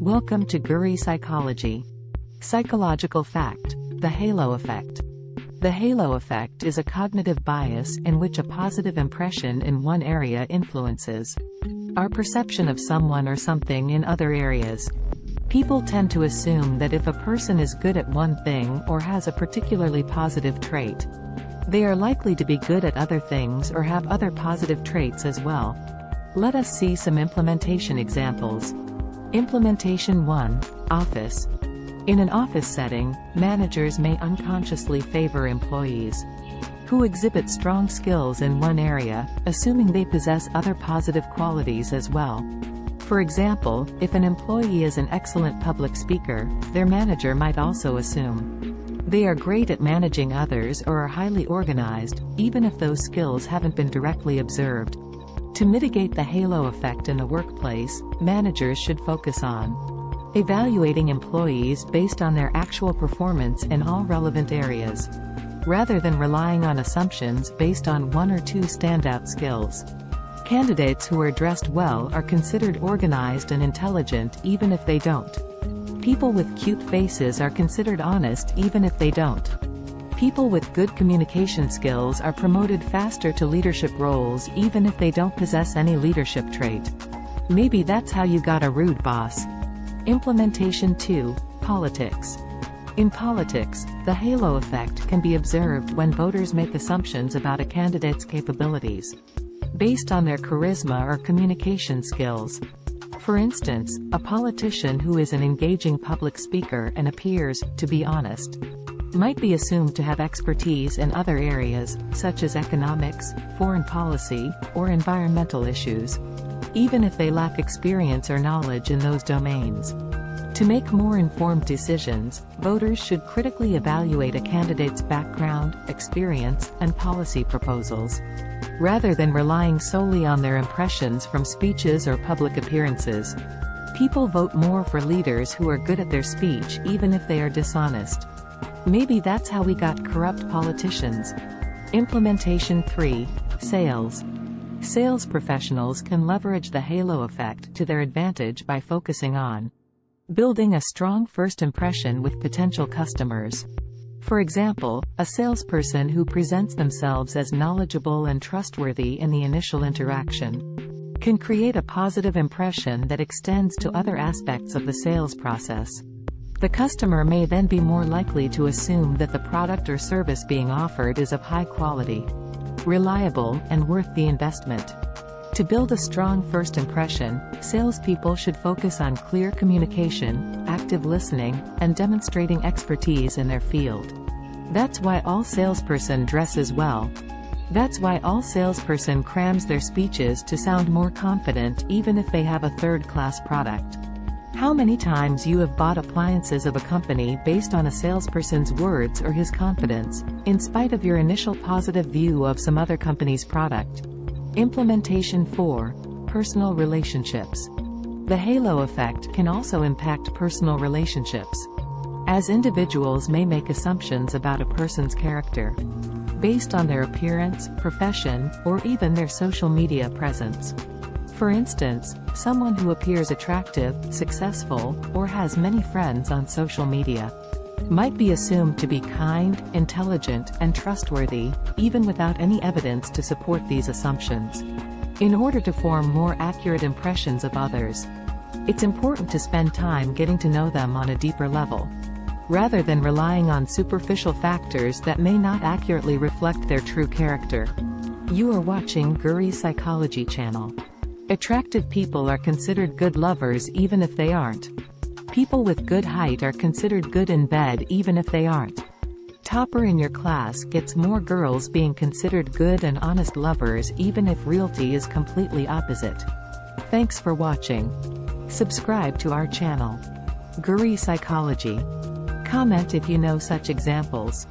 Welcome to Guri Psychology. Psychological fact: the halo effect. The halo effect is a cognitive bias in which a positive impression in one area influences our perception of someone or something in other areas. People tend to assume that if a person is good at one thing or has a particularly positive trait, they are likely to be good at other things or have other positive traits as well. Let us see some implementation examples. Implementation 1. Office. In an office setting, managers may unconsciously favor employees who exhibit strong skills in one area, assuming they possess other positive qualities as well. For example, if an employee is an excellent public speaker, their manager might also assume they are great at managing others or are highly organized, even if those skills haven't been directly observed. To mitigate the halo effect in the workplace, managers should focus on evaluating employees based on their actual performance in all relevant areas, rather than relying on assumptions based on one or two standout skills. Candidates who are dressed well are considered organized and intelligent even if they don't. People with cute faces are considered honest even if they don't. People with good communication skills are promoted faster to leadership roles even if they don't possess any leadership trait. Maybe that's how you got a rude boss. Implementation 2. Politics. In politics, the halo effect can be observed when voters make assumptions about a candidate's capabilities based on their charisma or communication skills. For instance, a politician who is an engaging public speaker and appears to be honest might be assumed to have expertise in other areas, such as economics, foreign policy, or environmental issues, even if they lack experience or knowledge in those domains. To make more informed decisions, voters should critically evaluate a candidate's background, experience, and policy proposals, rather than relying solely on their impressions from speeches or public appearances. People vote more for leaders who are good at their speech even if they are dishonest. Maybe that's how we got corrupt politicians. Implementation 3. Sales. Sales professionals can leverage the halo effect to their advantage by focusing on building a strong first impression with potential customers. For example, a salesperson who presents themselves as knowledgeable and trustworthy in the initial interaction can create a positive impression that extends to other aspects of the sales process. The customer may then be more likely to assume that the product or service being offered is of high quality, reliable, and worth the investment. To build a strong first impression, salespeople should focus on clear communication, active listening, and demonstrating expertise in their field. That's why all salesperson dresses well. That's why all salesperson crams their speeches to sound more confident even if they have a third-class product. How many times you have bought appliances of a company based on a salesperson's words or his confidence, in spite of your initial positive view of some other company's product? Implementation 4. Personal relationships. The halo effect can also impact personal relationships, as individuals may make assumptions about a person's character based on their appearance, profession, or even their social media presence. For instance, someone who appears attractive, successful, or has many friends on social media might be assumed to be kind, intelligent, and trustworthy, even without any evidence to support these assumptions. In order to form more accurate impressions of others, it's important to spend time getting to know them on a deeper level, rather than relying on superficial factors that may not accurately reflect their true character. You are watching Guri Psychology channel. Attractive people are considered good lovers even if they aren't. People with good height are considered good in bed even if they aren't. Topper in your class gets more girls being considered good and honest lovers even if reality is completely opposite. Thanks for watching. Subscribe to our channel, Guri Psychology. Comment if you know such examples.